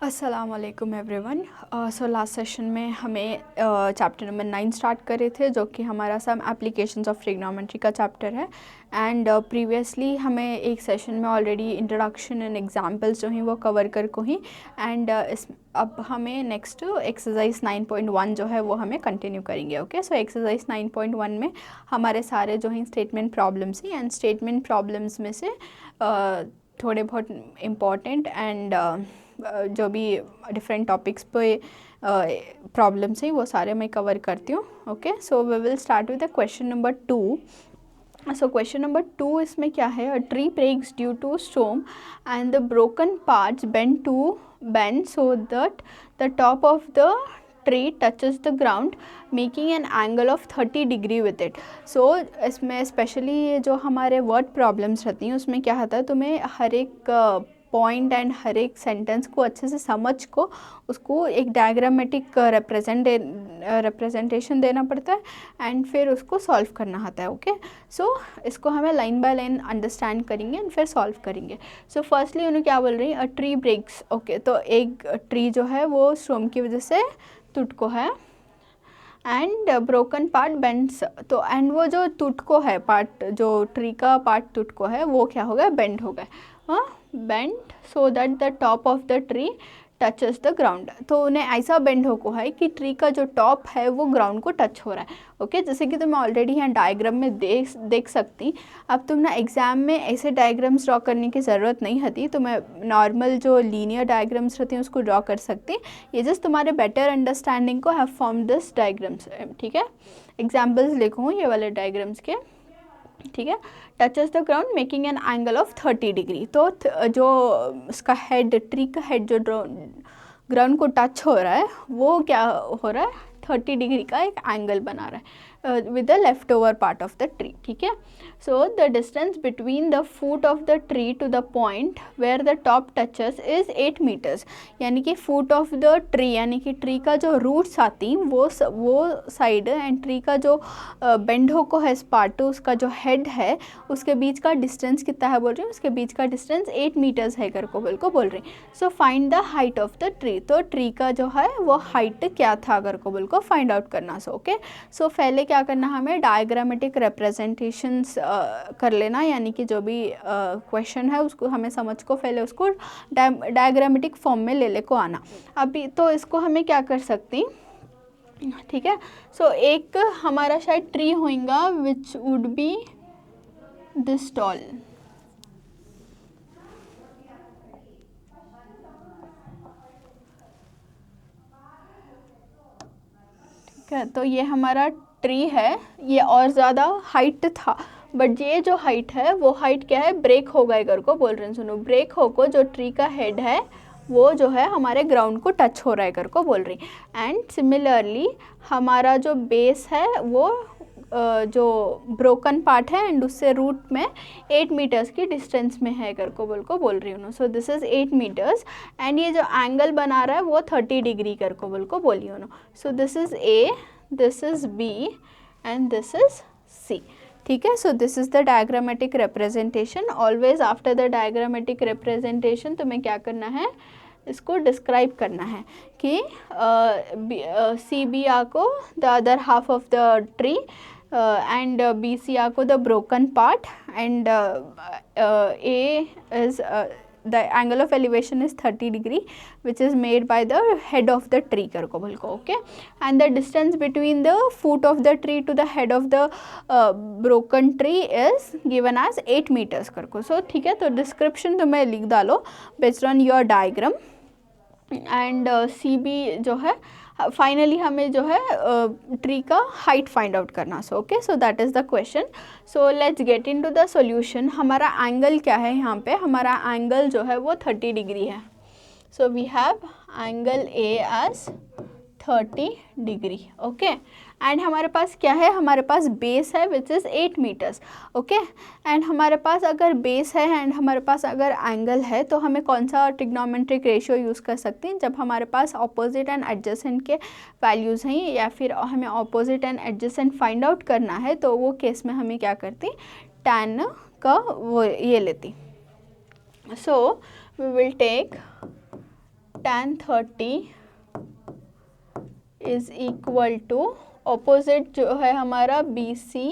अस्सलाम वालेकुम everyone. So last session में हमें चैप्टर नंबर 9 स्टार्ट करे थे, जो कि हमारा सम एप्लीकेशंस ऑफ ट्रिग्नोमेट्री का चैप्टर है। एंड प्रीवियसली हमें एक सेशन में ऑलरेडी इंट्रोडक्शन एंड एग्जांपल्स जो हैं वो कवर कर को ही। एंड अब हमें नेक्स्ट एक्सरसाइज 9.1 जो है वो हमें कंटिन्यू करेंगे। ओके, सो एक्सरसाइज 9.1 में हमारे सारे जो हैं statement problems he, and statement problems में से थोड़े बहुत इम्पॉर्टेंट एंड जो भी डिफरेंट टॉपिक्स पे प्रॉब्लम्स हैं वो सारे मैं कवर करती हूँ। Okay, so we will start with the question number 2। So question number 2 इसमें क्या है, a tree breaks due to storm and the broken parts bend so that the top of the tree touches the ground making an angle of 30 degree with it. So इसमें specially ये जो हमारे word problems रहती हैं उसमें क्या होता है, तुम्हें हर एक पॉइंट एंड हर एक सेंटेंस को अच्छे से समझ को उसको एक डायग्रामेटिक रिप्रेजेंटेशन देना पड़ता है एंड फिर उसको सॉल्व करना आता है। ओके, सो इसको हमें लाइन बाय लाइन अंडरस्टैंड करेंगे एंड फिर सॉल्व करेंगे। सो फर्स्टली उन्हें क्या बोल रही है, अ ट्री ब्रेक्स। ओके, तो एक ट्री जो है वो स्टॉर्म की वजह से टूट को है एंड ब्रोकन पार्ट बेंड्स। तो एंड वो जो टूट को है पार्ट, जो ट्री का पार्ट टूट को है वो क्या हो गया, बेंड हो गया। हाँ, bend so that the top of the tree touches the ground. तो उन्हें ऐसा बेंड हो को है कि ट्री का जो टॉप है वो ग्राउंड को टच हो रहा है। ओके, जैसे कि तुम ऑलरेडी यहाँ डायग्राम में देख सकती। अब तुम ना एग्ज़ाम में ऐसे डायग्राम्स ड्रॉ करने की ज़रूरत नहीं होती, तुम्हें नॉर्मल जो लीनियर डायग्राम्स रहती हैं उसको ड्रॉ कर सकती। ये जस्ट तुम्हारे बेटर अंडरस्टैंडिंग को हैव फॉर्म दिस डायग्राम्स। ठीक है, एग्जाम्पल्स लिखूँ ये वाले डायग्राम्स के। ठीक है, touches the ground making an angle of 30 degree. तो जो उसका हेड, ट्री का हेड जो ग्राउंड को टच हो रहा है वो क्या हो रहा है, 30 डिग्री का एक एंगल बना रहा है with the left over part of the tree. ठीक है, so the distance between the foot of the tree to the point where the top touches is 8 metres. यानी कि फुट ऑफ द ट्री यानी कि tree का जो roots आती वो साइड एंड ट्री का जो बेंड हो को है पार्ट, उसका जो हेड है उसके बीच का डिस्टेंस कितना है बोल रही हूँ, उसके बीच का डिस्टेंस 8 मीटर्स है कर को बोल रही। So find the height of the tree. तो ट्री का जो है वो हाइट क्या था अगर को बोल को फाइंड आउट करना। सो ओके, सो पहले क्या करना, हमें डायग्रामेटिक रिप्रेजेंटेशंस कर लेना, यानी कि जो भी क्वेश्चन है उसको हमें समझ को पहले उसको डायग्रामेटिक फॉर्म में ले को आना। अभी तो इसको हमें क्या कर सकती, ठीक है। सो एक हमारा शायद ट्री होगा which would be this tall. ठीक है, तो ये हमारा ट्री है, ये और ज़्यादा हाइट था, बट ये जो हाइट है वो हाइट क्या है, ब्रेक हो गए कर को बोल रहे हैं। सुनो, ब्रेक हो को जो ट्री का हेड है वो जो है हमारे ग्राउंड को टच हो रहा है कर को बोल रही। एंड सिमिलरली हमारा जो बेस है वो जो ब्रोकन पार्ट है एंड उससे रूट में 8 मीटर्स की डिस्टेंस में है कर को बोल रही हूँ। So this is 8 metres and ये जो एंगल बना रहा है वो 30 डिग्री कर को बोली हूँ। So this is A, this is B and this is C. ठीक है, so this is the diagrammatic representation. Always after the diagrammatic representation तुम्हें क्या करना है, इसको डिस्क्राइब करना है कि सी बी आर को the other half of the tree and BC को the broken part and A is the angle of elevation is 30 degree which is made by the head of the tree कर को बोल को। okay, and the distance between the foot of the tree to the head of the broken tree is given as 8 meters कर को। so ठीक है, तो description तुम्हें लिख डालो based on your diagram and CB जो है फाइनली हमें जो है ट्री का हाइट फाइंड आउट करना। So okay, so that is the question. So let's get into the solution. हमारा एंगल क्या है यहाँ पे, हमारा एंगल जो है वो 30 डिग्री है। So we have angle A as 30 degree. Okay, and हमारे पास क्या है, हमारे पास बेस है which is 8 metres. Okay, and हमारे पास अगर बेस है एंड हमारे पास अगर एंगल है तो हमें कौन सा ट्रिग्नोमेट्रिक रेशियो यूज़ कर सकते हैं, जब हमारे पास ऑपोजिट एंड एडजेसेंट के वैल्यूज़ हैं या फिर हमें opposite and adjacent find out करना है तो वो केस में हमें क्या करती, टैन का वो ये लेती। So we will take tan 30 is equal to opposite जो है हमारा BC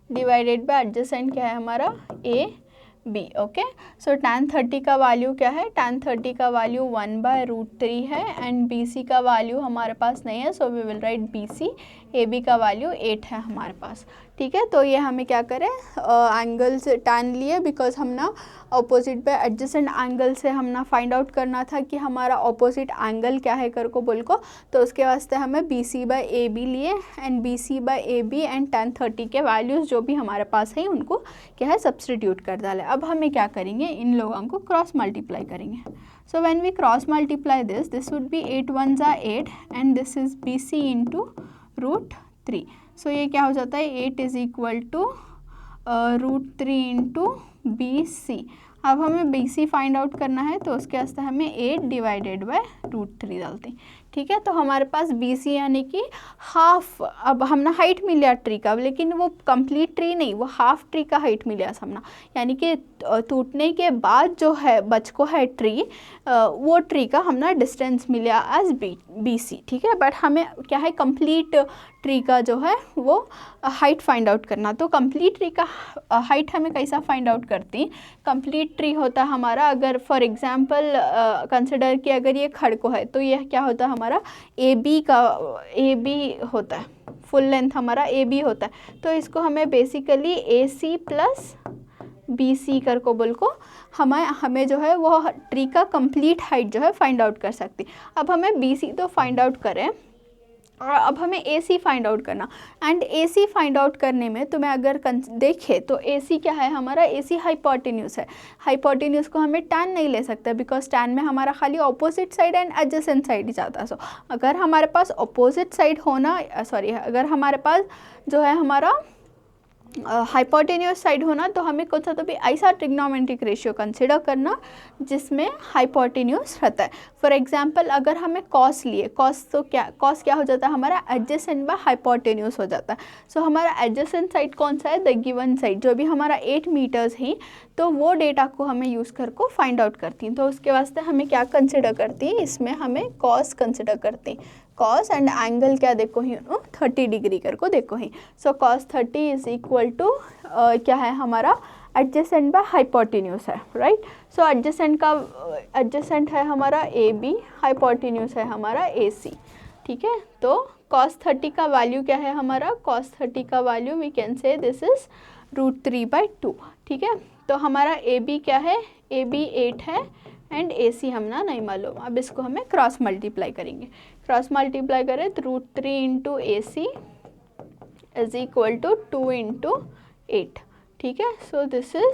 डिवाइडेड बाय एडजेसेंट क्या है हमारा AB। ओके, सो tan 30 का वैल्यू क्या है, tan 30 का वैल्यू 1/√3 है एंड BC का वैल्यू हमारे पास नहीं है, so we will write BC। AB का वैल्यू 8 है हमारे पास। ठीक है, तो ये हमें क्या करें, एंगल से tan लिए बिकॉज हम ना अपोजिट बाय एडजेसेंट एंगल से हम ना फाइंड आउट करना था कि हमारा अपोजिट एंगल क्या है कर को बोल को, तो उसके वास्ते हमें BC/AB लिए एंड BC/AB एंड tan 30 के वैल्यूज़ जो भी हमारे पास है उनको क्या है सब्सटीट्यूट कर डाले। अब हमें क्या करेंगे, इन लोगों को क्रॉस मल्टीप्लाई करेंगे। So when we cross multiply this would be 8 1 8 and this is BC into √3। सो ये क्या हो जाता है, 8 is equal to √3 into BC। अब हमें BC फाइंड आउट करना है तो उसके वास्ते हमें 8 डिवाइडेड बाय √3 डालते हैं। ठीक है, तो हमारे पास BC यानी कि हाफ, अब हमने हाइट मिल लिया ट्री का, लेकिन वो कंप्लीट ट्री नहीं, वो हाफ ट्री का हाइट मिला हमने, यानी कि टूटने के बाद जो है बच को है ट्री, वो ट्री का हमने डिस्टेंस मिला एज BC। ठीक है, बट हमें क्या है कंप्लीट ट्री का जो है वो हाइट फाइंड आउट करना। तो कंप्लीट ट्री का हाइट हमें कैसा फाइंड आउट करती हैं, कंप्लीट ट्री होता है हमारा, अगर फॉर एग्जांपल कंसिडर कि अगर ये खड़को है तो यह क्या होता है हमारा AB होता है, फुल लेंथ हमारा AB होता है। तो इसको हमें बेसिकली AC प्लस BC कर को बोल को हमें जो है वो ट्री का कंप्लीट हाइट जो है फाइंड आउट कर सकती। अब हमें BC तो फाइंड आउट करें और अब हमें AC फाइंड आउट करना, एंड AC फाइंड आउट करने में तुम्हें अगर देखें तो AC क्या है हमारा, AC हाइपोटेन्यूज है। हाइपोटेन्यूज को हमें tan नहीं ले सकते बिकॉज tan में हमारा खाली opposite side and adjacent side ही जाता है। सो अगर हमारे पास ऑपोजिट साइड होना अगर हमारे पास जो है हमारा हाइपोटेन्यूज साइड होना, तो हमें कुछ तो भी ऐसा ट्रिग्नोमेट्रिक रेशियो कंसिडर करना जिसमें हाइपोटेन्यूज रहता है। फॉर एग्जांपल अगर हमें कॉस लिए, कॉस क्या हो जाता है हमारा एडजेसेंट बाय हाइपोटेन्यूज हो जाता है। सो हमारा एडजेसेंट साइड कौन सा है, द गिवन साइड जो भी हमारा 8 मीटर्स ही, तो वो डेटा को हमें यूज़ कर को फाइंड आउट करती हैं। तो उसके वास्ते हमें क्या कंसिडर करती हैं, इसमें हमें कॉस कंसिडर करती हैं, कॉस एंड एंगल क्या देखो ही 30 डिग्री कर को देखो ही। So cos 30 is equal to क्या है हमारा एडजेसेंट बाय हाइपोटेन्यूज है, राइट। सो एडजेसेंट है हमारा AB, हाइपोटेन्यूज है हमारा AC। ठीक है, तो कॉस 30 का वैल्यू क्या है हमारा, कॉस 30 का value we can say this is √3/2। ठीक है, तो हमारा AB क्या है, AB 8 है एंड AC हम ना नहीं मालूम। अब इसको हमें क्रॉस मल्टीप्लाई करेंगे, क्रॉस मल्टीप्लाई करें तो √3 into AC is equal to 2 into 8। ठीक है, so this is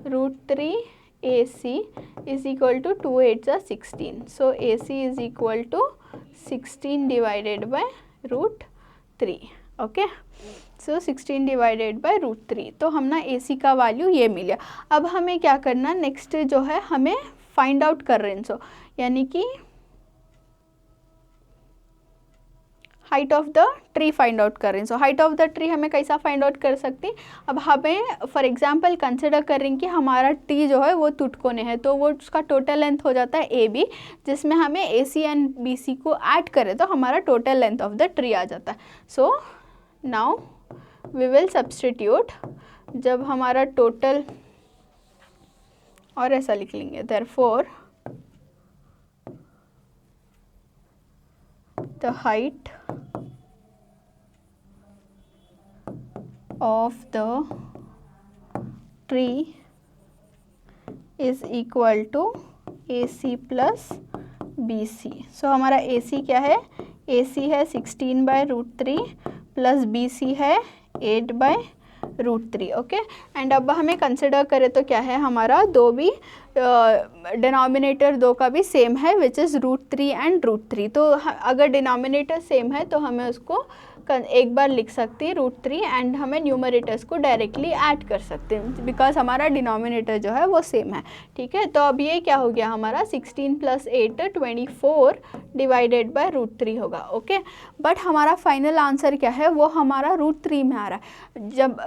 √3 AC is equal to 2 8 16। So AC is equal to 16 divided by √3। Okay, so 16 divided by √3, तो हम ना AC का वैल्यू ये मिला। अब हमें क्या करना, नेक्स्ट जो है हमें फाइंड आउट कर रहे हैं, सो यानी कि height of the tree find out कर रहे हैं। So height of the tree हमें कैसा फाइंड आउट कर सकते हैं, अब हमें फॉर एग्जांपल कंसिडर करें कि हमारा ट्री जो है वो टुटकोने है, तो वो उसका टोटल लेंथ हो जाता है AB, जिसमें हमें AC एंड BC को ऐड करें तो हमारा total length of the tree आ जाता है। So now we will substitute, जब हमारा टोटल, और ऐसा लिख लेंगे, therefore the height of the tree is equal to AC plus BC। सो हमारा AC क्या है, AC है 16/√3 प्लस BC है 8/√3। ओके, एंड अब हमें कंसिडर करें तो क्या है हमारा, दो भी डिनोमिनेटर दो का भी सेम है विच इज़ √3 एंड √3। तो अगर डिनोमिनेटर सेम है तो हमें उसको एक बार लिख सकते हैं √3 एंड हमें न्यूमरेटर्स को डायरेक्टली ऐड कर सकते हैं बिकॉज हमारा डिनोमिनेटर जो है वो सेम है, ठीक है। तो अब ये क्या हो गया हमारा 16 + 8 24 डिवाइडेड बाय √3 होगा, ओके। बट हमारा फाइनल आंसर क्या है, वो हमारा √3 में आ रहा है,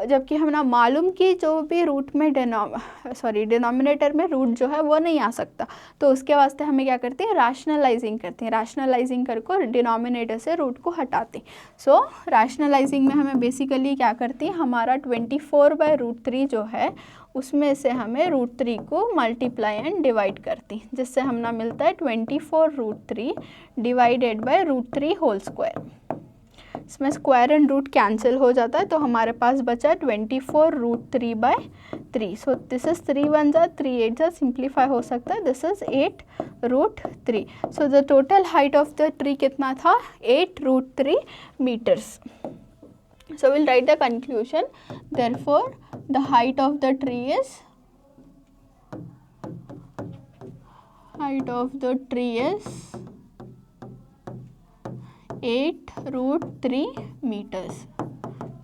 जबकि हम ना मालूम कि जो भी रूट में डिनोमिनेटर में रूट जो है वो नहीं आ सकता, तो उसके वास्ते हमें क्या करते हैं, रैशनलाइजिंग करते हैं। रैशनलाइजिंग करके डिनोमिनेटर से रूट को हटाते हैं। सो रैशनलाइजिंग में हमें बेसिकली क्या करती है, हमारा 24/√3 जो है उसमें से हमें √3 को मल्टीप्लाई एंड डिवाइड करती है, जिससे हमें मिलता है 24√3 डिवाइडेड बाय √3 होल स्क्वायर। इसमें स्क्वायर एंड रूट कैंसिल हो जाता है, तो हमारे पास बचा 24√3/3। सो दिस इज 3 1 जा 3 8 जा सिंप्लीफाई हो सकता है, this is 8√3। So the total height of the tree कितना था, 8√3 meters. So we'll write the conclusion. Therefore, the height of the tree is 8√3 meters.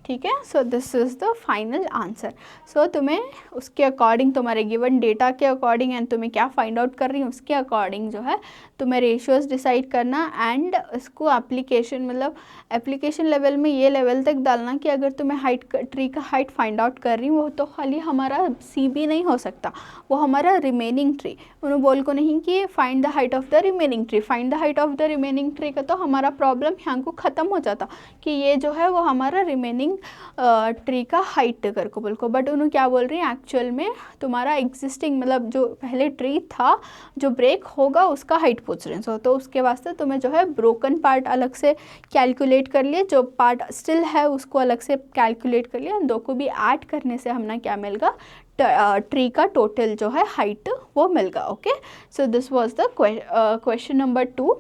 ठीक है। So this is the final answer. So तुम्हें उसके according, तुम्हारे given data के according and तुम्हें क्या फाइंड आउट कर रही हूँ उसके अकॉर्डिंग जो है तुम्हें रेशियोज डिसाइड करना एंड इसको एप्लीकेशन, मतलब एप्लीकेशन लेवल में ये लेवल तक डालना कि अगर तुम्हें ट्री का हाइट फाइंड आउट कर रही हूँ वो तो खाली हमारा CB नहीं हो सकता, वो हमारा रिमेनिंग ट्री। उन्होंने बोल को नहीं कि find the height of the remaining tree, find the height of the remaining tree का तो हमारा प्रॉब्लम यहाँ को ख़त्म हो जाता कि ये जो है वो हमारा रिमेनिंग ट्री का हाइट कर को बोल को। बट उन्होंने क्या बोल रही हैं, एक्चुअल में तुम्हारा एग्जिस्टिंग, मतलब जो पहले ट्री था जो ब्रेक होगा उसका हाइट पूछ रहे हैं। तो उसके वास्ते तुम्हें जो है ब्रोकन पार्ट अलग से कैलकुलेट कर लिए, जो पार्ट स्टिल है उसको अलग से कैलकुलेट कर लिया, दो को भी ऐड करने से हमें क्या मिलेगा, ट्री का टोटल जो है हाइट वो मिलेगा। Okay, so this was the question number 2।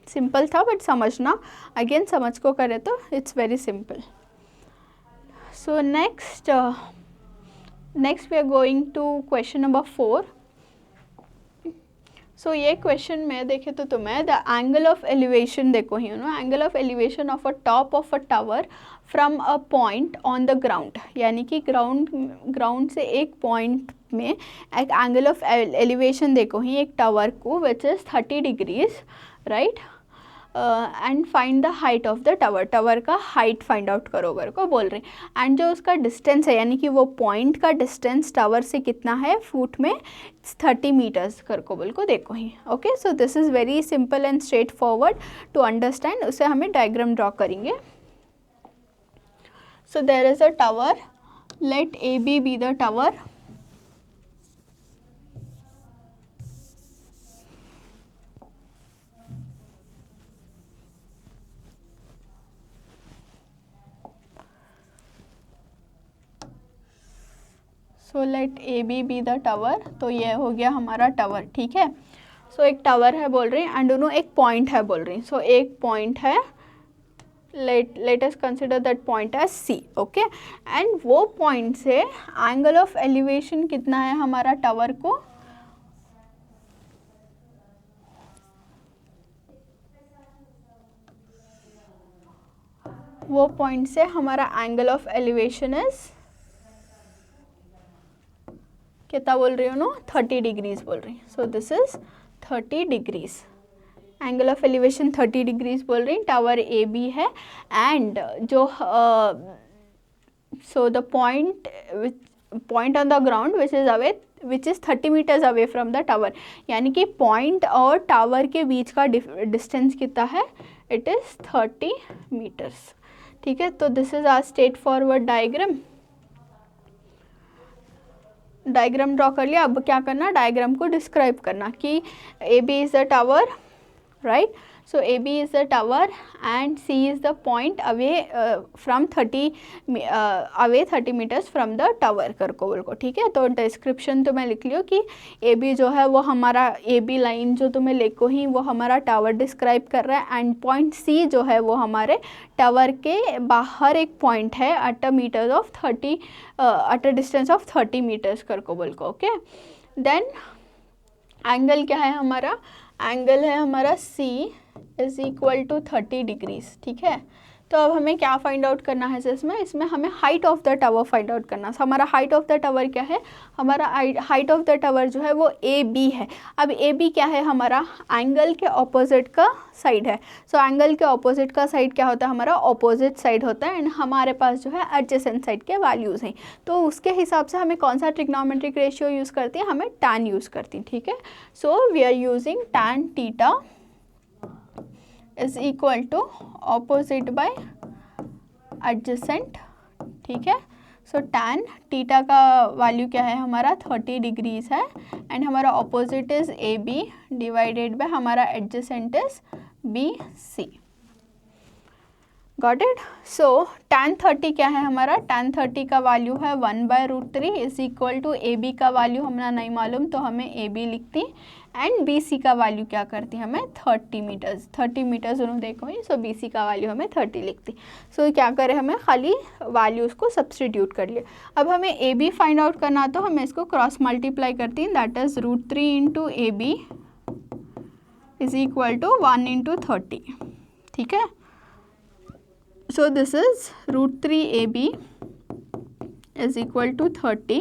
Simple था बट समझना, अगेन समझ को करें तो it's very simple. So next we are going to question number 4। सो ये क्वेश्चन में देखे तो तुम्हें द एंगल ऑफ एलिवेशन देखो ही ना, angle of elevation of a top of a tower from a point on the ground, यानी कि ग्राउंड से एक पॉइंट में एक एंगल ऑफ एलिवेशन देखो ही एक टावर को विच is 30 degrees, right. And find the height of the tower, tower का हाइट फाइंड आउट करो कर को बोल रहे हैं। एंड जो उसका डिस्टेंस है, यानी कि वो पॉइंट का डिस्टेंस टावर से कितना है फुट में, 30 मीटर्स कर को बोल को देखो ही। Okay, so this is very simple and straightforward to understand. उसे हमें डायग्राम ड्रॉ करेंगे। So there is a tower, let AB be the tower. So let AB be the tower, तो ये हो गया हमारा टावर, ठीक है। सो एक टावर है बोल रही हैं एंड दोनों एक पॉइंट है बोल रही हैं। सो एक पॉइंट है, let us consider that point as C, okay. And वो पॉइंट से एंगल ऑफ एलिवेशन कितना है हमारा टावर को, वो पॉइंट से हमारा एंगल ऑफ एलिवेशन इज कितना बोल रही हूँ नो, 30 डिग्रीज बोल रही हैं। So this is 30 degrees, angle of elevation 30 degrees बोल रही हैं। टावर AB है एंड जो so the point on the ground which is 30 metres away from the tower, यानी कि पॉइंट और टावर के बीच का डिस्टेंस कितना है, इट इज़ 30 मीटर्स, ठीक है। तो this is hour straight forward diagram draw कर लिया। अब क्या करना, डायग्राम को डिस्क्राइब करना कि AB is the tower, right. So AB is the tower and C is the point away from 30 metres from the tower कर को बोल को, ठीक है। तो डिस्क्रिप्शन तो मैं लिख लियो कि AB जो है वो हमारा AB लाइन जो तुम्हें लिखो ही वो हमारा टावर डिस्क्राइब कर रहा है एंड पॉइंट C जो है वो हमारे टावर के बाहर एक पॉइंट है at a distance of 30 metres कर को बोल को, ओके। देन एंगल क्या है हमारा, एंगल है हमारा C is equal to 30 degrees, ठीक है। तो अब हमें क्या फाइंड आउट करना है इसमें हमें height of the tower find out करना है। हमारा हाइट ऑफ द टावर क्या है, हमारा हाइट ऑफ द टावर जो है वो ए बी है। अब ए बी क्या है, हमारा एंगल के ऑपोजिट का साइड है। सो एंगल के ऑपोजिट का साइड क्या होता है, हमारा ऑपोजिट साइड होता है, एंड हमारे पास जो है एडजेसेंट साइड के वैल्यूज़ हैं। तो उसके हिसाब से हमें कौन सा ट्रिग्नोमेट्रिक रेशियो यूज़ करती है, हमें tan यूज़ करती है, ठीक है। So we are using tan theta is equal to opposite by adjacent, ठीक है। सो tan थीटा का वैल्यू क्या है, हमारा 30 डिग्रीज है, एंड हमारा opposite is A B divided by हमारा adjacent is B C. Got it. So tan 30 क्या है, हमारा tan 30 का वैल्यू है 1/√3 is equal to A B का वैल्यू हमें नहीं मालूम तो हमें ए बी लिखती, एंड बी सी का वैल्यू क्या करती हमें 30 मीटर्स, 30 मीटर्स उन्होंने देखो ही। सो बी सी का वैल्यू हमें 30 लिखती। सो क्या करें, हमें खाली वैल्यूज़ को सब्सटीट्यूट कर लिए। अब हमें ए बी फाइंड आउट करना तो हमें इसको क्रॉस मल्टीप्लाई करती हैं, that is √3 into A B is equal to 1 into 30, ठीक है। So this is √3 AB is equal to 30,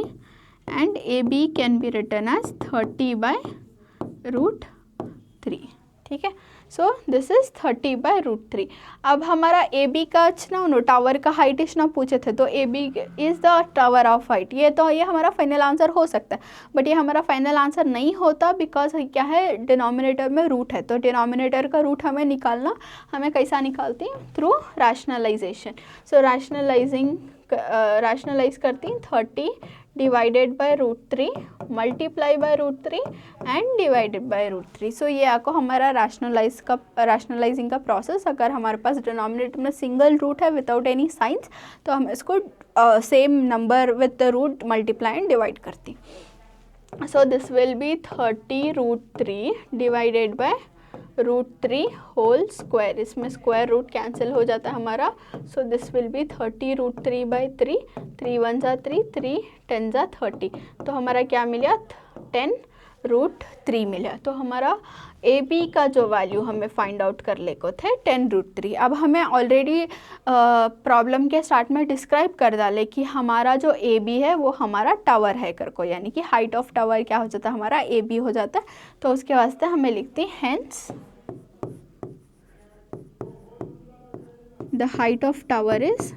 and AB can be written as 30/√3, ठीक है। So this is 30/√3। अब हमारा ए बी का ना टावर का हाइट इतना पूछे थे, तो A B is the tower of height. ये हमारा फाइनल आंसर हो सकता है, बट ये हमारा फाइनल आंसर नहीं होता, बिकॉज क्या है, डिनोमिनेटर में रूट है। तो डिनोमिनेटर का रूट हमें निकालना, हमें कैसा निकालती हैं, थ्रू रैशनलाइजेशन। सो रैशनलाइज करती हैं 30 divided by √3 multiply by √3 and divided by √3। सो ये आपको हमारा रैशनलाइजिंग का प्रोसेस। अगर हमारे पास डिनोमिनेटर में सिंगल रूट है विदाउट एनी साइंस, तो हम इसको same number with the root multiply and divide करती। So this will be 30√3 divided by √3 whole square. इसमें स्क्वायर रूट कैंसिल हो जाता है हमारा। सो दिस विल बी 30√3/3, 3 1 जा 3, 3 10 जा 30। तो हमारा क्या मिला, 10√3 मिला। तो हमारा ए बी का जो वैल्यू हमें फाइंड आउट कर ले को थे 10√3। अब हमें ऑलरेडी प्रॉब्लम के स्टार्ट में डिस्क्राइब कर डाले कि हमारा जो ए बी है वो हमारा टावर है कर को, यानी कि हाइट ऑफ टावर क्या हो जाता है, हमारा ए बी हो जाता है। तो उसके वास्ते हमें लिखते हैं hence the height of tower is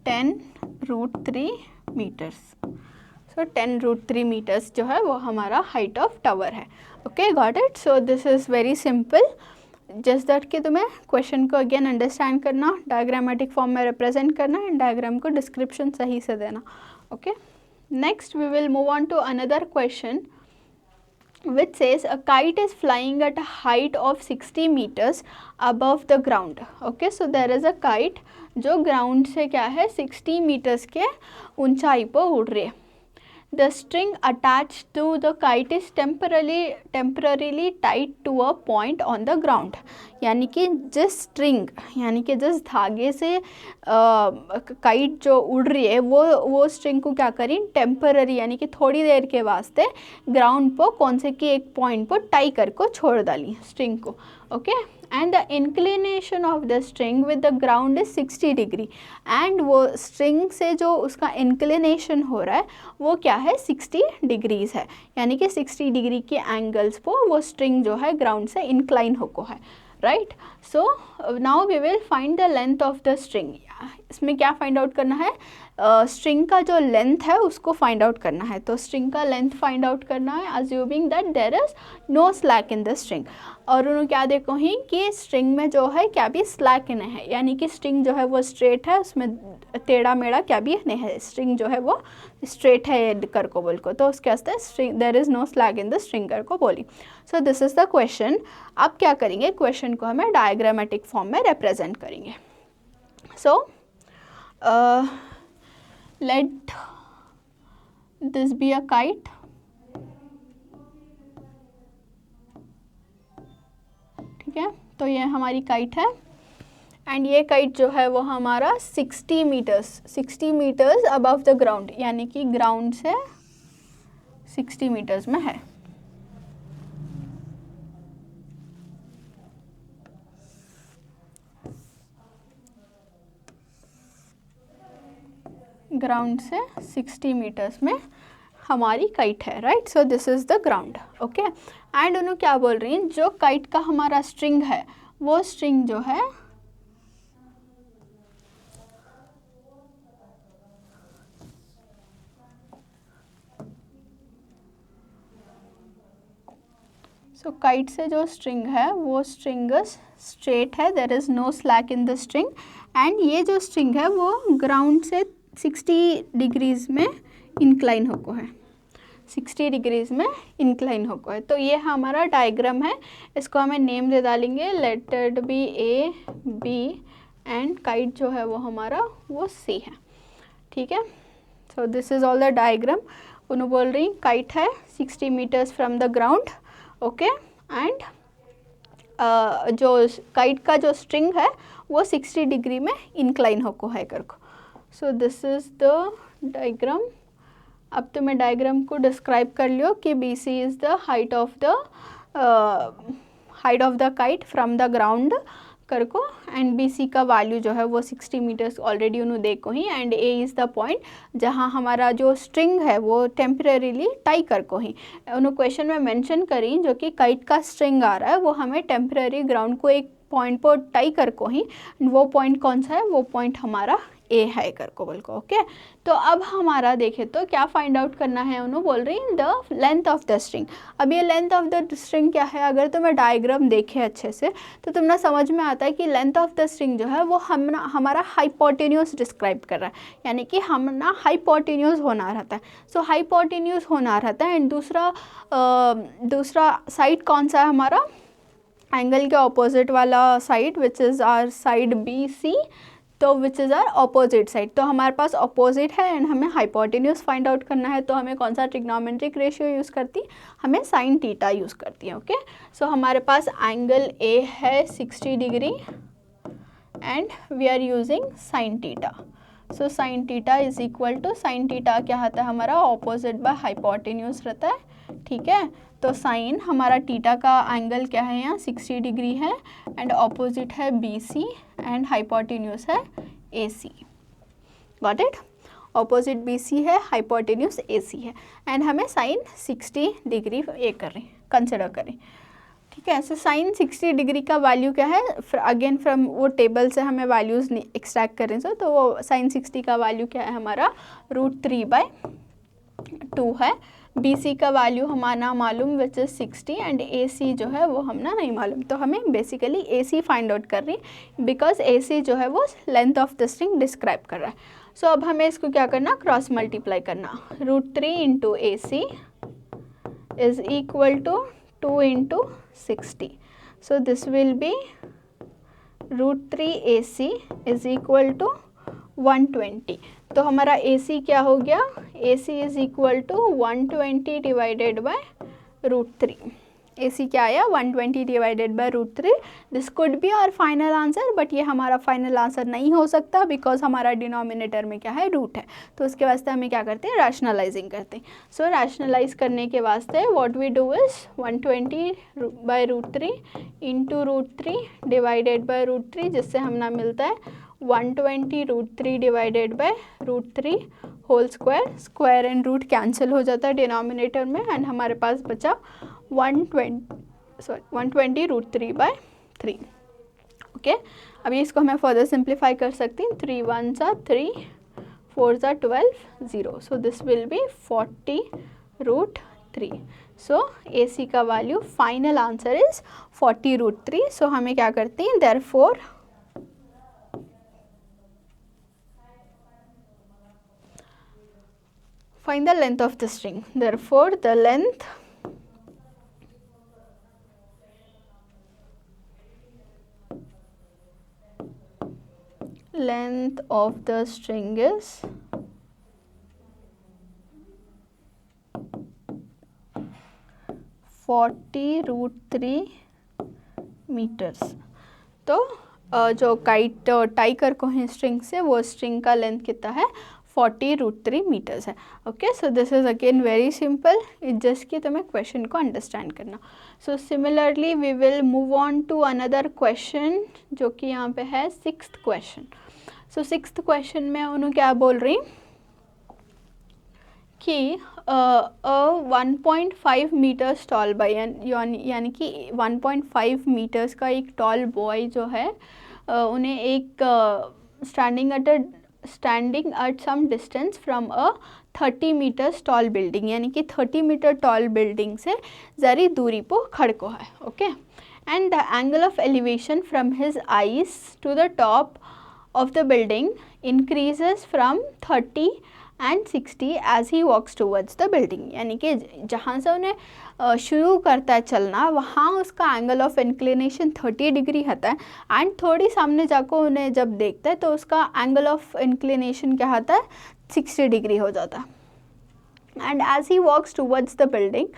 10√3 metres. So 10√3 metres जो है वो हमारा हाइट ऑफ टावर है। Okay, got it. So this is very simple, just that कि तुम्हें क्वेश्चन को अगेन अंडरस्टैंड करना, डायग्रामेटिक फॉर्म में रिप्रेजेंट करना, एंड डायग्राम को डिस्क्रिप्शन सही से देना। Okay, next we will move on to another question which says a kite is flying at a height of 60 meters above the ground. Okay, so there is a kite जो ground से क्या है 60 metres के ऊंचाई पर उड़ रही है। The string attached to the kite is temporarily tied to a point on the ground. यानी कि जिस धागे से काइट जो उड़ रही है वो स्ट्रिंग को क्या करी, टेम्पररी यानी कि थोड़ी देर के वास्ते ग्राउंड पर कौन से कि एक पॉइंट पर टाई कर को छोड़ डाली स्ट्रिंग को। Okay, and the inclination of the string with the ground is 60 degree, and वो स्ट्रिंग से जो उसका इंक्लिनेशन हो रहा है वो क्या है 60 डिग्रीज है, यानी कि 60 डिग्री के एंगल्स पर वो स्ट्रिंग जो है ग्राउंड से इंक्लाइन होको है, right. So now we will find the length of the string. इसमें क्या फाइंड आउट करना है, स्ट्रिंग का जो लेंथ है उसको फाइंड आउट करना है। तो स्ट्रिंग का लेंथ फाइंड आउट करना है assuming that there is no slack in the string. और उन्होंने क्या देखो ही कि स्ट्रिंग में जो है क्या भी स्लैक नहीं है, यानी कि स्ट्रिंग जो है वो स्ट्रेट है, उसमें टेढ़ा मेढ़ा क्या भी नहीं है, स्ट्रिंग जो है वो स्ट्रेट है कर को बोल को। तो उसके वास्ते string there is no slack in the string कर को बोली। So this is the question. अब क्या करेंगे, क्वेश्चन को हमें डायग्रामेटिक फॉर्म में रिप्रेजेंट करेंगे। सो let this be a kite, ठीक है। तो ये हमारी काइट है, एंड ये काइट जो है वो हमारा 60 मीटर्स अबव द ग्राउंड, यानी कि ग्राउंड से 60 मीटर्स में है। ग्राउंड से 60 मीटर्स में हमारी काइट है, right. So this is the ground, okay. And उन्होंने क्या बोल रही हैं, जो काइट का हमारा स्ट्रिंग है वो स्ट्रिंग जो है काइट से जो स्ट्रिंग है वो स्ट्रिंग स्ट्रेट है, there is no slack in the string. And ये जो स्ट्रिंग है वो ग्राउंड से 60 डिग्रीज में इंक्लाइन होको है, 60 डिग्रीज में इंक्लाइन होको है। तो ये हमारा डायग्राम है, इसको हमें नेम दे डालेंगे, let it be A B and kite जो है वो हमारा वो सी है, ठीक है। So this is all the diagram. उन्होंने बोल रही काइट है 60 metres from the ground, okay. And जो काइट का जो स्ट्रिंग है वो 60 डिग्री में इंक्लाइन होको है करको। So this is the diagram. अब तो मैं डायग्राम को डिस्क्राइब कर लियो कि B C is the height of the kite from the ground करको, एंड बी सी का वैल्यू जो है वो 60 मीटर्स ऑलरेडी उन्होंने देखो ही। And A is the point जहाँ हमारा जो स्ट्रिंग है वो टेम्परेरीली टाई करको ही। उन्होंने क्वेश्चन में मेंशन करी जो कि काइट का स्ट्रिंग आ रहा है वो हमें टेम्परेरी ग्राउंड को एक पॉइंट पर टाई करको ही, वो पॉइंट कौन सा है, वो पॉइंट हमारा ए है करको बोल को, ओके। तो अब हमारा देखे तो क्या फाइंड आउट करना है, उन्होंने बोल रही the length of the string. अब ये लेंथ ऑफ द स्ट्रिंग क्या है, अगर तुम्हें डायग्राम देखे अच्छे से तो तुम्हें समझ में आता है कि लेंथ ऑफ द स्ट्रिंग जो है वो हमारा हाइपोटेन्यूज डिस्क्राइब कर रहा है, यानी कि हम ना हाइपोटेन्यूज होना रहता है। सो हाइपोटेन्यूज होना रहता है। एंड दूसरा साइड कौन सा है हमारा, एंगल के ऑपोजिट वाला side which is our side B C, तो which is our opposite side. तो हमारे पास ऑपोजिट है एंड हमें हाइपोटेन्यूज फाइंड आउट करना है, तो हमें कौन सा ट्रिग्नोमेट्रिक रेशियो यूज़ करती, हमें साइन थीटा यूज़ करती है, ओके। सो हमारे पास एंगल ए है 60 degree and we are using sine theta. So sine theta is equal to, sine theta क्या आता है हमारा, ऑपोजिट बाय हाइपोटेन्यूज रहता है, ठीक है। तो साइन हमारा थीटा का एंगल क्या है यहाँ 60 डिग्री है एंड ऑपोजिट है बी सी एंड हाइपोटेन्यूज है A C, got it. Opposite B C है, हाइपोटेन्यूज ए सी है एंड हमें साइन 60 डिग्री ये कर रही कंसिडर करें, ठीक है। सो साइन 60 डिग्री का वैल्यू क्या है, अगेन फ्रॉम वो टेबल से हमें वैल्यूज़ एक्सट्रैक्ट करें। सो तो वो साइन 60 का वैल्यू क्या है हमारा √3/2 है। बी सी का वैल्यू हमारा मालूम विच इज़ 60 एंड ए सी जो है वो हम ना नहीं मालूम, तो हमें बेसिकली ए सी फाइंड आउट कर रही, बिकॉज ए सी जो है वो length of the string describe कर रहा है। सो अब हमें इसको क्या करना, क्रॉस मल्टीप्लाई करना, √3 into A C is equal to 2 into 60। So this will be √3 A C is equal to 120। तो हमारा ए सी क्या हो गया, A C is equal to 120 divided by √3। A C क्या आया 120 divided by √3। This could be our final answer, but ये हमारा final answer नहीं हो सकता बिकॉज हमारा डिनोमिनेटर में क्या है, रूट है। तो उसके वास्ते हमें क्या करते हैं, रैशनलाइजिंग करते हैं। सो रैशनलाइज करने के वास्ते what we do is 120 by √3 into √3 divided by √3, जिससे हमें मिलता है 120 √3 divided by √3 whole square. Square and root cancel हो जाता है डिनोमिनेटर में एंड हमारे पास बचा 120 √3/3, ओके। अभी इसको हमें फर्दर सिंप्लीफाई कर सकते हैं, 3 1 3 4 12 0। सो दिस विल बी 40 √3। सो ए सी का वैल्यू फाइनल आंसर इज 40 √3। सो हमें क्या करते हैं, therefore find the length of the string. Therefore the length of the string is 40 √3 metres. तो जो काइट टाई कर को है स्ट्रिंग से, वो स्ट्रिंग का लेंथ कितना है 40√3 मीटर्स है। Okay, so this is again very simple, it just कि तुम्हें क्वेश्चन को अंडरस्टैंड करना। So similarly we will move on to another question जो कि यहाँ पे है 6th क्वेश्चन। सो 6th क्वेश्चन में उन्होंने क्या बोल रही कि 1.5 मीटर्स टॉल बॉय यानी कि 1.5 मीटर्स का एक टॉल बॉय जो है उन्हें एक standing at some distance from a 30 metres tall building, यानी कि 30 मीटर टॉल बिल्डिंग से ज़री दूरी पर खड़को है। Okay, and the angle of elevation from his eyes to the top of the building increases from 30 and 60 as he walks towards the building, यानी कि जहाँ से उन्हें शुरू करता है चलना वहाँ उसका एंगल ऑफ इंक्लिनेशन 30 डिग्री होता है, एंड थोड़ी सामने जाकर उन्हें जब देखता है तो उसका एंगल ऑफ इंक्लिनेशन क्या होता है 60 डिग्री हो जाता है। And as he walks towards the building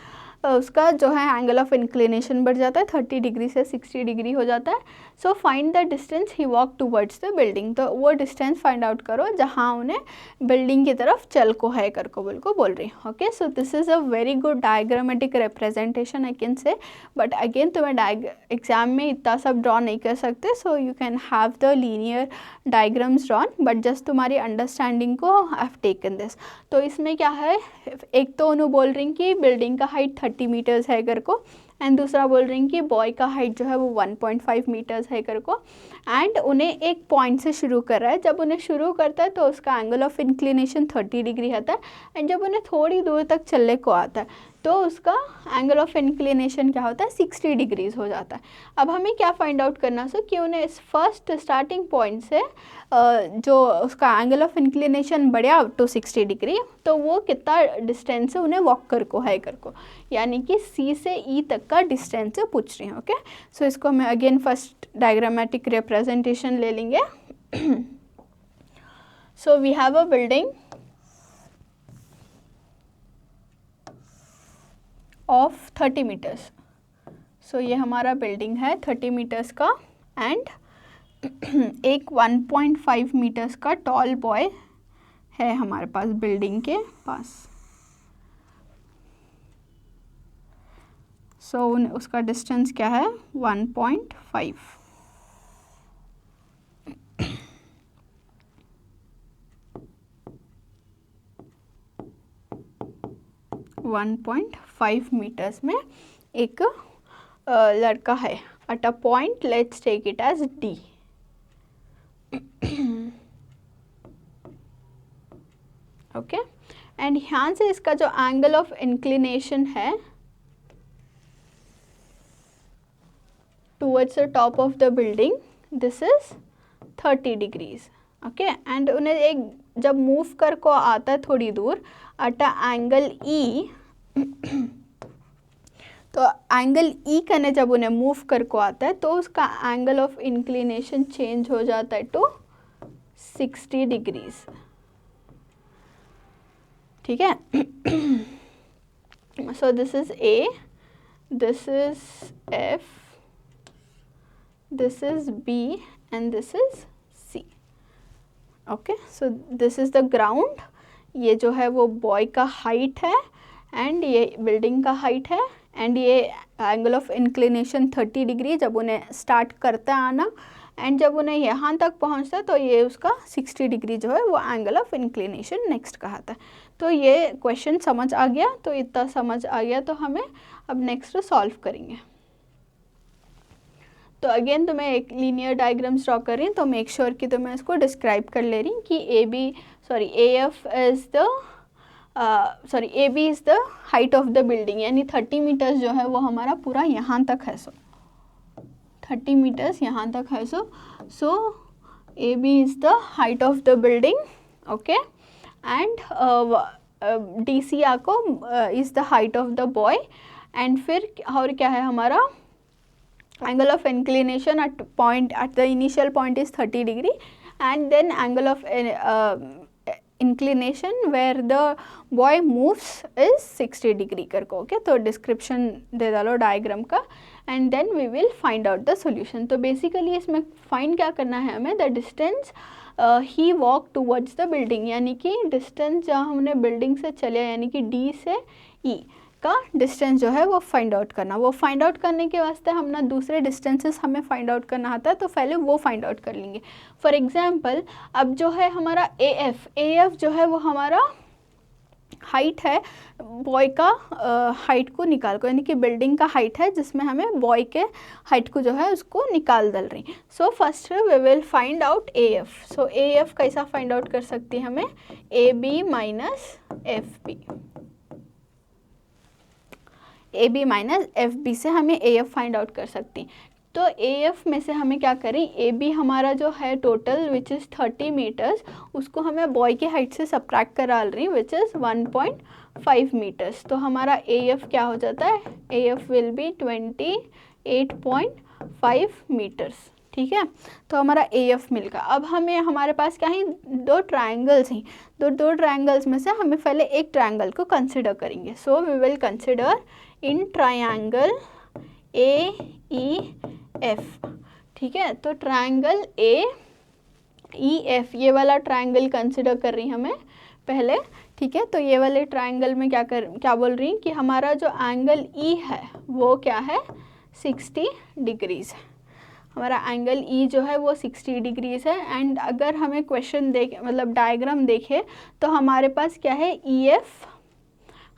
उसका जो है एंगल ऑफ इंक्लिनेशन बढ़ जाता है, 30 डिग्री से 60 डिग्री हो जाता है। So find the distance he walk towards the building, तो वो डिस्टेंस फाइंड आउट करो जहाँ उन्हें बिल्डिंग की तरफ चल को है कर को बिल्कुल बोल रही है। Okay, so this is a very good diagrammatic representation I can say, but again तुम्हें एग्जाम में इतना सब ड्रॉ नहीं कर सकते, so you can have the linear diagrams drawn, but just तुम्हारी अंडरस्टैंडिंग को आई हैव टेकन दिस। तो इसमें क्या है, एक तो उन्होंने बोल रही कि बिल्डिंग का हाइट 30 मीटर्स है कर को, एंड दूसरा बोल रही कि बॉय का हाइट जो है वो 1.5 मीटर्स है कर को, एंड उन्हें एक पॉइंट से शुरू कर रहा है। जब उन्हें शुरू करता है तो उसका एंगल ऑफ इंक्लिनेशन 30 डिग्री आता है, एंड जब उन्हें थोड़ी दूर तक चलने को आता है तो उसका एंगल ऑफ इंक्लिनेशन क्या होता है 60 डिग्रीज हो जाता है। अब हमें क्या फाइंड आउट करना सो कि उन्हें इस फर्स्ट स्टार्टिंग पॉइंट से जो उसका एंगल ऑफ इंक्लिनेशन बढ़िया टू 60 डिग्री, तो वो कितना डिस्टेंस से उन्हें वॉक कर को है कर को, यानी कि सी से ई तक का डिस्टेंस से पूछ रही हूँ। ओके, सो इसको मैं अगेन फर्स्ट डायग्रामेटिक रिप्रेजेंटेशन ले लेंगे। So we have a building of 30 metres. So ये हमारा बिल्डिंग है 30 मीटर्स का, एंड एक 1.5 मीटर्स का टॉल बॉय है हमारे पास बिल्डिंग के पास। सो उसका डिस्टेंस क्या है 1.5। वन 1.5 मीटर्स में एक लड़का है at a point, let's take it as D. Okay, and यहाँ से इसका जो एंगल ऑफ इंक्लिनेशन है towards the top of the building, this is 30 degrees. Okay, and उन्हें एक जब मूव कर को आता है थोड़ी दूर एट अ एंगल ई, तो एंगल ई करने जब उन्हें मूव कर को आता है तो उसका एंगल ऑफ इंक्लिनेशन चेंज हो जाता है टू 60 डिग्रीज। ठीक है, so this is A, this is F, this is B, and this is C. Okay, so this is the ground, ये जो है वो बॉय का हाइट है, एंड ये बिल्डिंग का हाइट है, एंड ये एंगल ऑफ इंक्लिनेशन 30 डिग्री जब उन्हें स्टार्ट करता है आना, एंड जब उन्हें यहाँ तक पहुँचता है तो ये उसका 60 डिग्री जो है वो एंगल ऑफ इंक्लिनेशन नेक्स्ट कहता है। तो ये क्वेश्चन समझ आ गया, तो इतना समझ आ गया तो हमें अब नेक्स्ट सॉल्व करेंगे। तो अगेन तुम्हें एक लीनियर डायग्राम्स ड्रॉ कर रही, तो मेक श्योर कि तुम्हें इसको डिस्क्राइब कर ले रही कि A F is the A B is the height of the building, यानी 30 मीटर्स जो है वो हमारा पूरा यहाँ तक है। सो 30 मीटर्स यहाँ तक है। So A B is the height of the building. Okay, and D C आपको is the height of the boy, and फिर और क्या है हमारा angle of inclination at the initial point is 30 degree, and then angle of inclination where the boy moves is 60 degree करको। Okay, तो description दे डालो डायग्राम का, and then we will find out the solution. तो basically इसमें find क्या करना है हमें, the distance he walk towards the building, यानी कि डिस्टेंस जहाँ हमने बिल्डिंग से चले, यानी कि डी से ई का डिस्टेंस जो है वो फाइंड आउट करना। वो फाइंड आउट करने के वास्ते हम ना दूसरे डिस्टेंसेस हमें फाइंड आउट करना आता है, तो पहले वो फाइंड आउट कर लेंगे। फॉर एग्जांपल अब जो है हमारा एएफ जो है वो हमारा हाइट है बॉय का, हाइट को निकाल को, यानी कि बिल्डिंग का हाइट है जिसमें हमें बॉय के हाइट को जो है उसको निकाल डल रही। So first we will find out AF. So AF कैसा फाइंड आउट कर सकती है हमें, A B minus F B, A B minus F B से हमें ए एफ फाइंड आउट कर सकती हैं। तो ए एफ में से हमें क्या करें, ए बी हमारा जो है टोटल विच इज़ 30 मीटर्स, उसको हमें बॉय की हाइट से सब्ट्रैक्ट करा रही विच इज़ 1.5 मीटर्स। तो हमारा ए एफ क्या हो जाता है, A F will be 28.5 metres. ठीक है, तो हमारा ए एफ मिल गया। अब हमें हमारे पास क्या है, दो ट्रायंगल्स हैं, दो ट्रायंगल्स में से हमें पहले एक ट्रायंगल को कंसिडर करेंगे। So we will consider in triangle A E F. ठीक है, तो ट्रायंगल ए ई एफ, ये वाला ट्रायंगल कंसिडर कर रही हमें पहले। ठीक है, तो ये वाले ट्रायंगल में क्या बोल रही हैं कि हमारा जो एंगल ई है वो क्या है, 60 डिग्रीज है। हमारा एंगल ई जो है वो 60 डिग्रीज है। एंड अगर हमें क्वेश्चन देखे, मतलब डायग्राम देखे, तो हमारे पास क्या है, ई एफ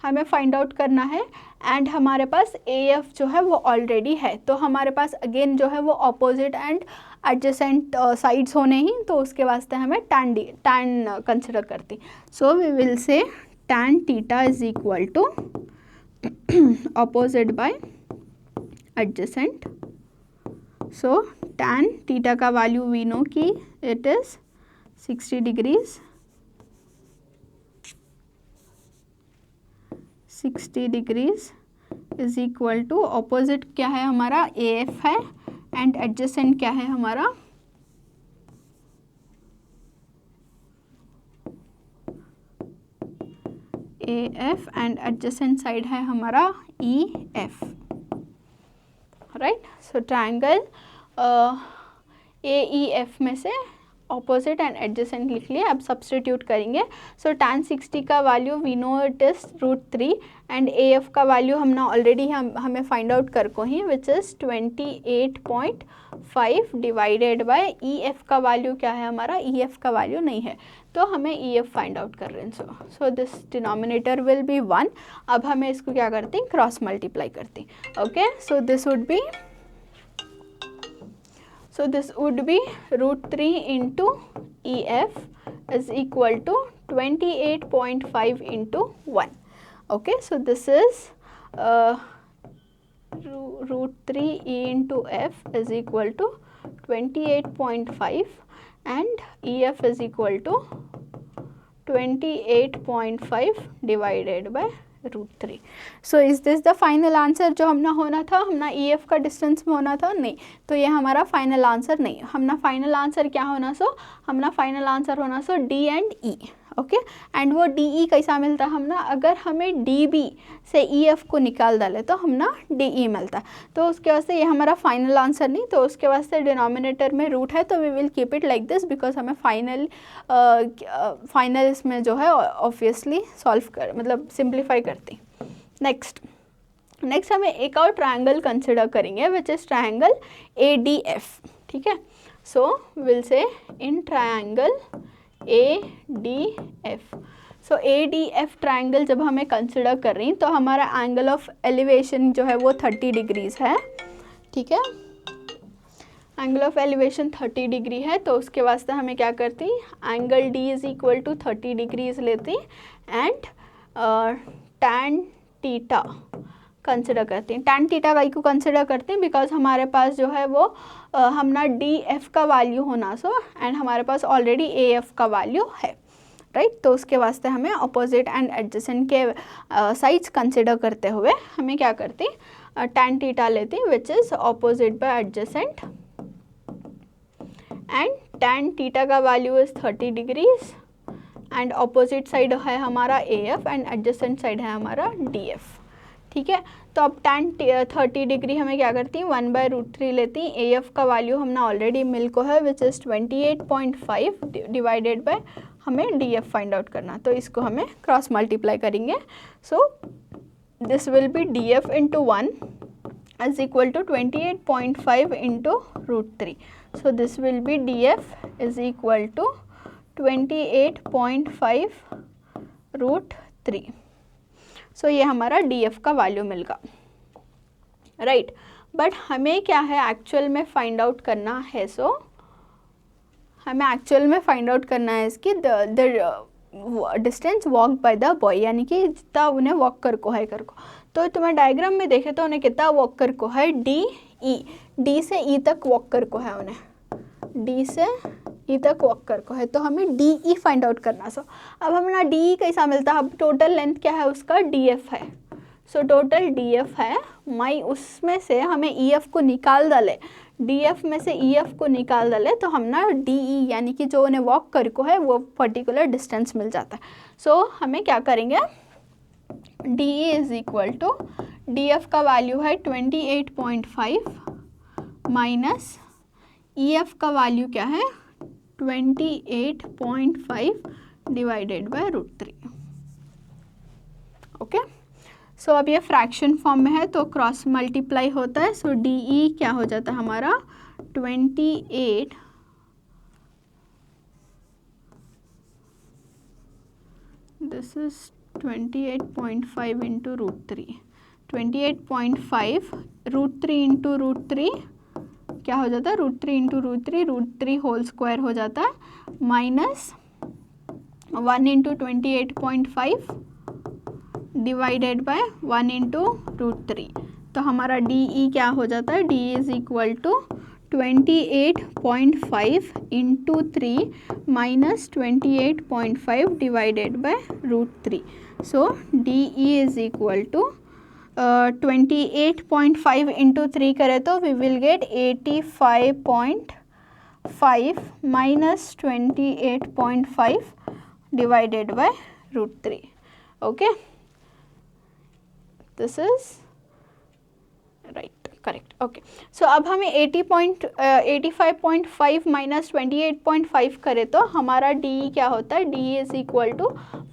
हमें फाइंड आउट करना है एंड हमारे पास ए एफ जो है वो ऑलरेडी है। तो हमारे पास अगेन जो है वो अपोजिट एंड एडजेसेंट साइड्स होने ही, तो उसके वास्ते हमें टैन कंसिडर करती। So we will say tan theta is equal to opposite by adjacent. So tan theta का वैल्यू वी नो कि it is 60 degrees, 60 degrees is equal to opposite क्या है हमारा, ए एफ है एंड एडजेसेंट क्या है हमारा, A F and adjacent side है हमारा E F. Right, so triangle A E F में से ऑपोजिट एंड एडजेसेंट लिख लिए। अब सब्सटीट्यूट करेंगे। सो tan 60 का value we know it is √3 and A F का वैल्यू हमने ऑलरेडी हमें फाइंड आउट कर को ही which is 28.5 divided by E F का वैल्यू क्या है हमारा, ई एफ का वैल्यू नहीं है, तो हमें ई एफ फाइंड आउट कर रहे हैं। So this denominator will be 1। अब हमें इसको क्या करते हैं, क्रॉस मल्टीप्लाई करते हैं। Okay, so this would B √3 into EF is equal to 28.5 into 1. Okay, so this is √3 E into F is equal to 28.5 and EF is equal to 28.5 divided by √3. So is this the final answer जो हमने होना था, हमना ई F का distance में होना था, नहीं, तो ये हमारा फाइनल आंसर नहीं। हमना फाइनल आंसर क्या होना, हमना फाइनल आंसर होना D and E. Okay, and वो डी ई कैसा मिलता है हमना, अगर हमें डी बी से ई एफ को निकाल डाले तो हमना डी ई मिलता है, तो उसके वास्ते ये हमारा फाइनल आंसर नहीं, तो उसके वास्ते डिनोमिनेटर में रूट है, तो we will keep it like this because हमें फाइनल इसमें जो है ऑब्वियसली मतलब सिंप्लीफाई करती। नेक्स्ट हमें एक और ट्रायंगल कंसिडर करेंगे which is triangle A D F. ठीक है, so will say in triangle A D F. So A D F triangle जब हमें कंसिडर कर रही तो हमारा एंगल ऑफ एलिवेशन जो है वो 30 डिग्रीज है। ठीक है, एंगल ऑफ एलिवेशन 30 डिग्री है, तो उसके वास्ते हमें क्या करती, angle D is equal to 30 degrees लेती एंड टैन थीटा कंसिडर करते हैं। टैन थीटा वाई को कंसिडर करते हैं बिकॉज हमारे पास जो है वो हमना डी एफ का वैल्यू होना एंड हमारे पास ऑलरेडी ए एफ का वैल्यू है। राइट, तो उसके वास्ते हमें अपोजिट एंड एडजेसेंट के साइड्स कंसिडर करते हुए हमें क्या करते, टैन थीटा लेते which is opposite by adjacent and tan theta का value is 30 degrees and opposite side है हमारा A F and adjacent side है हमारा डी एफ। ठीक है, तो अब tan 30 डिग्री हमें क्या करती हैं 1/√3 लेती हैं। ए एफ का वैल्यू हमने ऑलरेडी मिल को है विच इज़ 28.5 डिवाइडेड बाय हमें डी एफ फाइंड आउट करना, तो इसको हमें क्रॉस मल्टीप्लाई करेंगे। सो this will B D F into 1 is equal to 28.5 into √3. So this will be df is equal to 28.5 √3. So ये हमारा df का वैल्यू मिलेगा, राइट। बट हमें क्या है एक्चुअल में फाइंड आउट करना है, सो हमें एक्चुअल में फाइंड आउट करना है इसकी the distance walk by the boy, यानी कि जितना उन्हें वॉक कर को है कर को। तो तुम्हें डायग्राम में देखे तो उन्हें कितना वॉक कर को है डी से ई तक वॉक कर को है, उन्हें डी से ई तक वॉक कर को है, तो हमें डी ई फाइंड आउट करना। सो अब हमारा डी ई कैसा मिलता है, अब टोटल लेंथ क्या है उसका डी एफ है। सो टोटल डी एफ है माई, उसमें से हमें ई एफ को निकाल डाले, डी एफ में से ई एफ को निकाल डाले तो हम ना डी ई यानी कि जो उन्हें वॉक कर को है वो पर्टिकुलर डिस्टेंस मिल जाता है। सो हमें क्या करेंगे, D E is equal to D F का वैल्यू है 28.5 माइनस ई एफ का वैल्यू क्या है 28.5 डिवाइडेड बाय √3। ओके, सो अब ये फ्रैक्शन फॉर्म में है तो क्रॉस मल्टीप्लाई होता है। सो डी ई क्या हो जाता है हमारा 28, दिस इज 28.5 इंटू √3, 28.5 √3 इंटू √3 क्या हो जाता है √3 इंटू √3 होल स्क्वायर हो जाता है, minus 1 into 28.5 divided by 1 into √3। तो हमारा डी ई क्या हो जाता है, D is equal to 28.5 into 3 minus 28.5 divided by √3। So D E is equal to 28.5 into 3 करें तो we will get 85.5 minus 28.5 divided by √3। Okay, this is right, correct. Okay, so अब हमें 85.5 माइनस 28.5 करें तो हमारा डी क्या होता है, डी इज इक्वल टू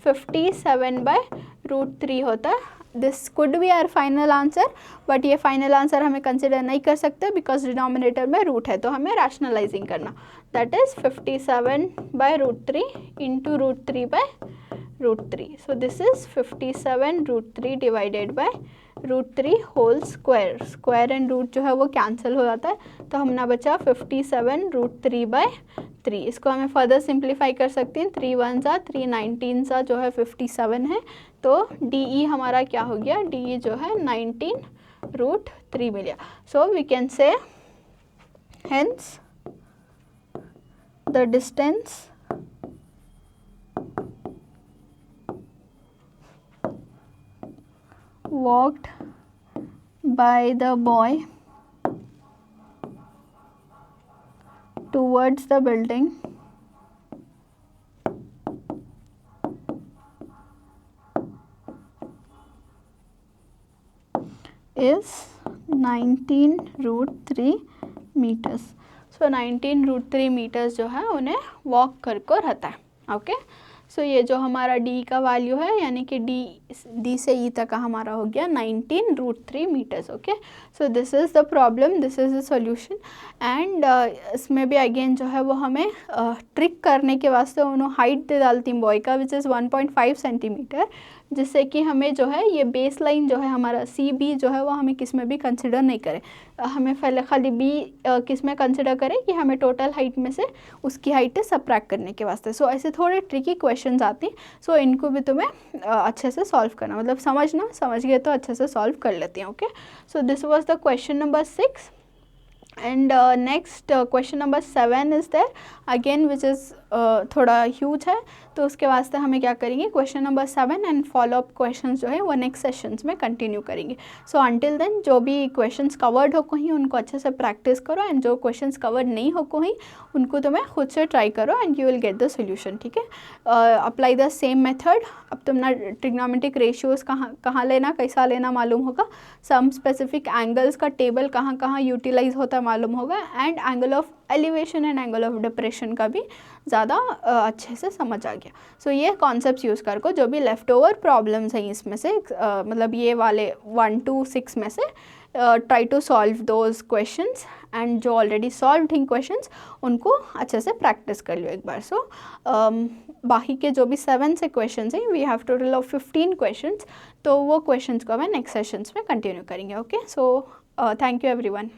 57/√3 होता है। This could be our final answer, but ये फाइनल आंसर हमें कंसिडर नहीं कर सकते बिकॉज डिनोमिनेटर में रूट है, तो हमें रैशनलाइजिंग करना, that is 57/√3 into √3/√3। So this is 57√3 divided by √3 whole square, square and root जो है वो कैंसिल हो जाता है, तो हमने बचा 57√3/3। इसको हमें फर्दर सिंप्लीफाई कर सकते हैं, 3 1 सा 3 19 सा जो है 57 है, तो डी ई हमारा क्या हो गया, डी ई जो है 19√3 मिल गया। So we can say hence the distance walked by the boy towards the building is 19√3 meters. So 19√3 meters जो है उन्हें वॉक कर को रहता है। ओके, सो ये जो हमारा डी का वैल्यू है यानी कि डी से ई तक का हमारा हो गया 19√3 metres. Okay, so this is the problem, this is the solution. And इसमें भी अगेन जो है वो हमें ट्रिक करने के वास्ते उन्होंने हाइट दे डालती बॉय का विच इज़ 1.5 सेंटीमीटर, जिससे कि हमें जो है ये बेस लाइन जो है हमारा सी बी जो है वो हमें किस में भी कंसिडर नहीं करे, हमें पहले खाली बी किस में कंसिडर करें कि हमें टोटल हाइट में से उसकी हाइट सबट्रैक्ट करने के वास्ते। सो ऐसे थोड़े ट्रिकी क्वेश्चंस आती हैं, सो इनको भी तुम्हें अच्छे से सॉल्व करना, मतलब समझ गए तो अच्छे से सॉल्व कर लेती हैं। Okay, so this was the question number 6 and next question number 7 is there again, which is थोड़ा ह्यूज है, तो उसके वास्ते हमें क्या करेंगे, question number 7 and follow up question जो है वो नेक्स्ट सेशंस में कंटिन्यू करेंगे। सो अंटिल देन जो भी क्वेश्चंस कवर्ड हो कहीं उनको अच्छे से प्रैक्टिस करो, एंड जो क्वेश्चंस कवर्ड नहीं हो कहीं उनको तुम्हें खुद से ट्राई करो and you will get the solution. ठीक है, अप्लाई द सेम मेथड। अब तुम ना ट्रिग्नोमेट्रिक रेशियोज कहाँ लेना, कैसा लेना मालूम होगा, सम स्पेसिफिक एंगल्स का टेबल कहाँ कहाँ यूटिलाइज होता है मालूम होगा, and angle of elevation and angle of depression का भी ज़्यादा अच्छे से समझ आ गया। सो ये कॉन्सेप्ट्स यूज़ कर को जो भी लेफ़्ट ओवर प्रॉब्लम्स हैं इसमें से, मतलब ये वाले 1 to 6 में से try to solve those questions, and जो ऑलरेडी सॉल्व थिंग क्वेश्चंस उनको अच्छे से प्रैक्टिस कर लियो एक बार। सो बाकी के जो भी 7 से क्वेश्चंस हैं, we have total of 15 questions, तो वो क्वेश्चंस को हमें नेक्स्ट सेशंस में कंटिन्यू करेंगे। Okay, so thank you everyone.